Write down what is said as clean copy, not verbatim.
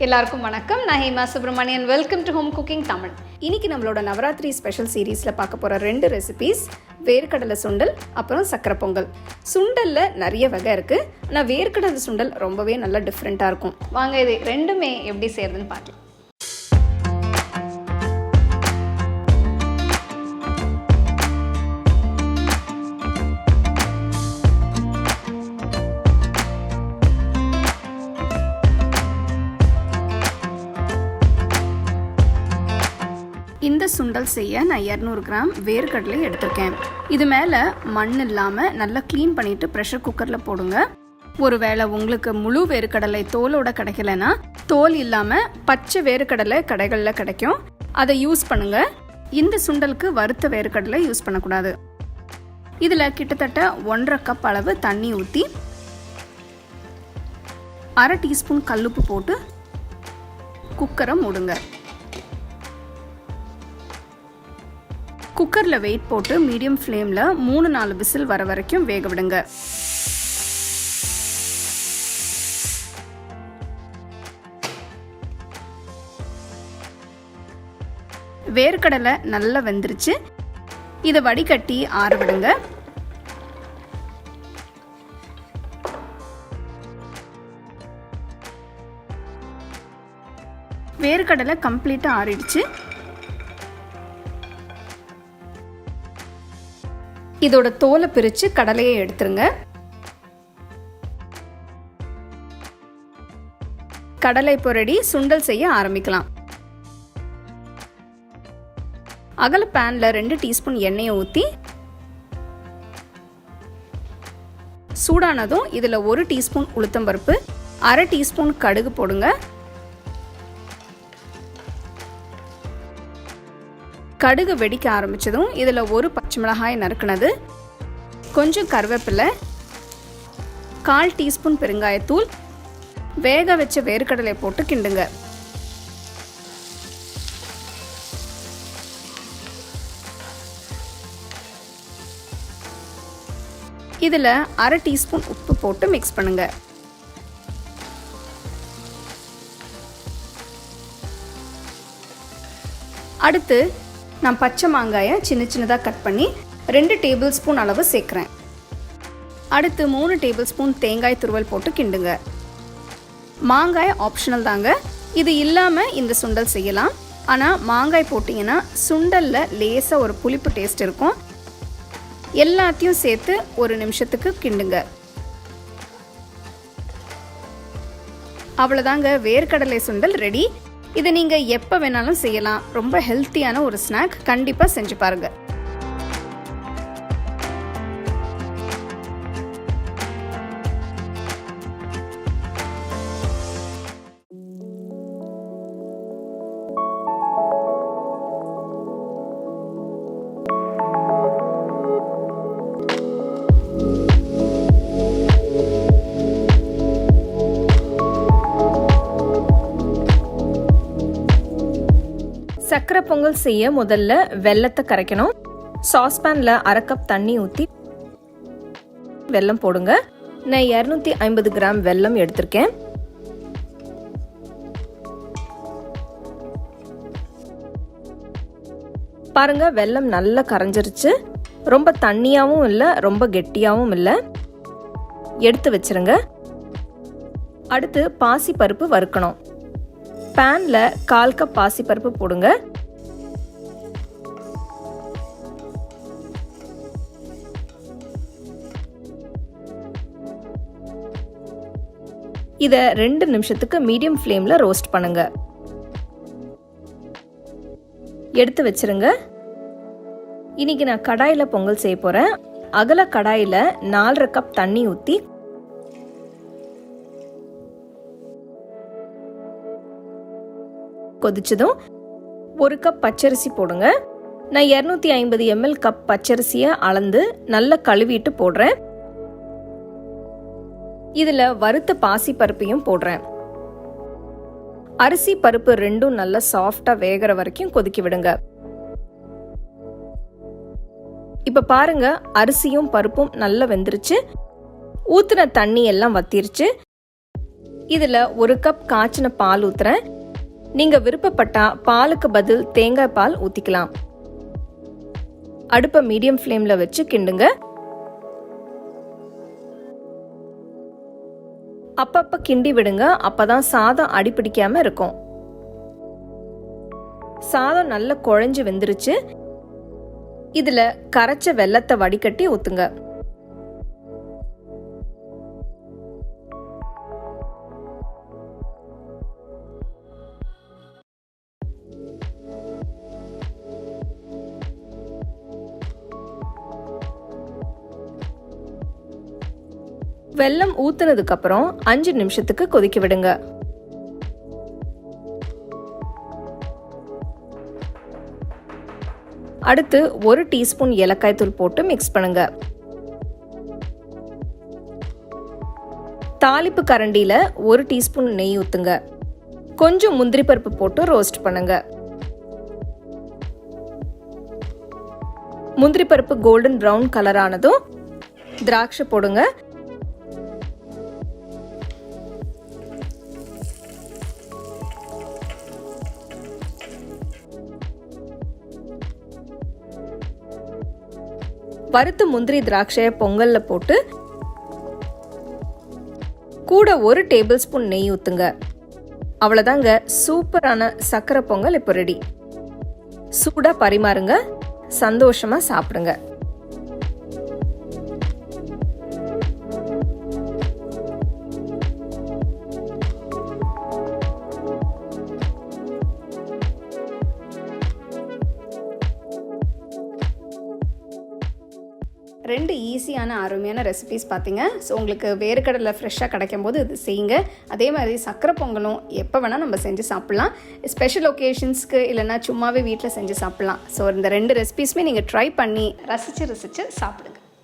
எல்லாருக்கும் வணக்கம். நான் Hema Subramanian. Welcome to home cooking Tamil. இன்னைக்கு நம்மளோட நவராத்திரி ஸ்பெஷல் சீரீஸில் பார்க்க போகிற 2 ரெசிபீஸ் வேர்க்கடலை சுண்டல் அப்புறம் சக்கரை பொங்கல். சுண்டலில் நிறைய வகை இருக்குது, ஆனால் வேர்க்கடலை சுண்டல் ரொம்பவே நல்லா டிஃப்ரெண்ட்டாக இருக்கும். வாங்க இது ரெண்டுமே எப்படி செய்யறதுன்னு பார்க்கலாம். இந்த சுண்டல் செய்ய நான் 200 கிராம் வேர்க்கடலை எடுத்திருக்கேன். இது மேலே மண் இல்லாமல் நல்லா க்ளீன் பண்ணிவிட்டு ப்ரெஷர் குக்கரில் போடுங்க. ஒருவேளை உங்களுக்கு முழு வேர்க்கடலை தோலோட கிடைக்கலன்னா தோல் இல்லாமல் பச்சை வேர்க்கடலை கடைகளில் கிடைக்கும், அதை யூஸ் பண்ணுங்க. இந்த சுண்டலுக்கு வறுத்த வேர்க்கடலை யூஸ் பண்ணக்கூடாது. இதில் கிட்டத்தட்ட 1.5 கப் அளவு தண்ணி ஊற்றி 1/2 டீஸ்பூன் கல்லுப்பு போட்டு குக்கரை மூடுங்க. குக்கரில் வெயிட் போட்டு மீடியம் ஃப்ளேமில் 3-4 விசில் வர வரைக்கும் வேக விடுங்க. வேர்க்கடலை நல்லா வெந்துருச்சு. இதை வடிகட்டி ஆற விடுங்க. வேர்க்கடலை கம்ப்ளீட்டாக ஆறிடுச்சு. இதோட தோலை பிரித்து கடலையை எடுத்துருங்க. கடலை இப்போ ரெடி. சுண்டல் செய்ய ஆரம்பிக்கலாம். அகல பேனில் 2 டீஸ்பூன் எண்ணெயை ஊற்றி சூடானதும் இதில் 1 டீஸ்பூன் உளுத்தம்பருப்பு, 1/2 டீஸ்பூன் கடுகு போடுங்க. கடுகு வெடிக்க ஆரம்பித்ததும் இதில் 1 பச்சை மிளகாய் நறுக்குனது, கொஞ்சம் கருவேப்பிலை, 1/4 டீஸ்பூன் பெருங்காயத்தூள், வேக வச்ச வேர்க்கடலை போட்டு கிண்டுங்க. இதில் 1/2 டீஸ்பூன் உப்பு போட்டு மிக்ஸ் பண்ணுங்க. அடுத்து நான் பச்சை மாங்காயை சின்ன சின்னதாக கட் பண்ணி 2 டேபிள் ஸ்பூன் அளவு சேர்க்குறேன். அடுத்து 3 டேபிள் ஸ்பூன் தேங்காய் துருவல் போட்டு கிண்டுங்க. மாங்காய் ஆப்ஷனல் தாங்க, இது இல்லாமல் இந்த சுண்டல் செய்யலாம். ஆனால் மாங்காய் போட்டிங்கன்னா சுண்டலில் லேசாக ஒரு புளிப்பு டேஸ்ட் இருக்கும். எல்லாத்தையும் சேர்த்து 1 நிமிஷத்துக்கு கிண்டுங்க. அவ்வளோதாங்க, வேர்க்கடலை சுண்டல் ரெடி. இதை நீங்கள் எப்போ வேணாலும் செய்யலாம். ரொம்ப ஹெல்த்தியான ஒரு ஸ்நாக். கண்டிப்பாக செஞ்சு பாருங்கள். சக்கரை பொங்கல் செய்ய முதல்ல வெல்லத்தை கரைக்கணும். சாஸ்பேனில் 1/2 கப் தண்ணி ஊற்றி வெல்லம் போடுங்க. நான் 250 கிராம் வெல்லம் எடுத்திருக்கேன். பாருங்க, வெல்லம் நல்லா கரைஞ்சிருச்சு. ரொம்ப தண்ணியாகவும் இல்லை, ரொம்ப கெட்டியாகவும் இல்லை. எடுத்து வச்சிருங்க. அடுத்து பாசி பருப்பு வறுக்கணும். பேனில் 1/4 கப் பாசி பருப்பு போடுங்க. இதை 2 நிமிஷத்துக்கு மீடியம் ஃப்ளேமில் ரோஸ்ட் பண்ணுங்க. எடுத்து வச்சிருங்க. இன்னைக்கு நான் கடாயில் பொங்கல் செய்ய போகிறேன். அகல கடாயில் 4.5 கப் தண்ணி ஊற்றி கொதிச்சதும் 1 கப் பச்சரிசி போடுங்க. நான் 250 ml கப் பச்சரிசியை அளந்து நல்லா கழுவிட்டு போடுறேன். இதில் வறுத்த பாசி பருப்பையும் போடுறேன். அரிசி பருப்பு ரெண்டும் நல்லா சாஃப்டாக வேகிற வரைக்கும் கொதிக்க விடுங்க. இப்போ பாருங்க, அரிசியும் பருப்பும் நல்லா வெந்துருச்சு. ஊத்துன தண்ணி எல்லாம் வத்திருச்சு. இதில் 1 கப் காய்ச்சின பால் ஊற்றுறேன். நீங்கள் விருப்பப்பட்டா பாலுக்கு பதில் தேங்காய் பால் ஊற்றிக்கலாம். அடுப்பை மீடியம் ஃப்ளேமில் வச்சு கிண்டுங்க. அப்பப்போ கிண்டி விடுங்க, அப்பதான் சாதம் அடிப்பிடிக்காம இருக்கும். சாதம் நல்லா குழஞ்சு வெந்துருச்சு. இதுல கரைச்ச வெல்லத்தை வடிகட்டி ஊத்துங்க. வெல்லம் ஊத்துனதுக்கு அப்புறம் 5 நிமிஷத்துக்கு கொதிக்க விடுங்க. அடுத்து 1 டீஸ்பூன் ஏலக்காய் தூள் போட்டு மிக்ஸ் பண்ணுங்க. தாளிப்பு கரண்டியில 1 டீஸ்பூன் நெய் ஊத்துங்க. கொஞ்சம் முந்திரி பருப்பு போட்டு ரோஸ்ட் பண்ணுங்க. முந்திரி பருப்பு கோல்டன் பிரவுன் கலர் ஆனதும் திராட்சை போடுங்க. வறுத்த முந்திரி திராட்சையை பொங்கல்ல போட்டு கூட 1 டேபிள் ஸ்பூன் நெய் ஊத்துங்க. அவ்வளவுதாங்க, சூப்பரான சக்கரை பொங்கல் இப்போ ரெடி. சூடா பரிமாறுங்க, சந்தோஷமா சாப்பிடுங்க. ரெண்டு ஈஸியான அருமையான ரெசிபிஸ் பார்த்தீங்க. ஸோ உங்களுக்கு வேர்க்கடலை ஃப்ரெஷ்ஷாக கிடைக்கும் போது இது செய்யுங்க. அதே மாதிரி சக்கரை பொங்கலும் எப்போ வேணால் நம்ம செஞ்சு சாப்பிட்லாம். ஸ்பெஷல் ஒகேஷன்ஸ்க்கு இல்லைனா சும்மாவே வீட்டில் செஞ்சு சாப்பிட்லாம். ஸோ இந்த 2 ரெசிபிஸுமே நீங்கள் ட்ரை பண்ணி ரசித்து சாப்பிடுங்க.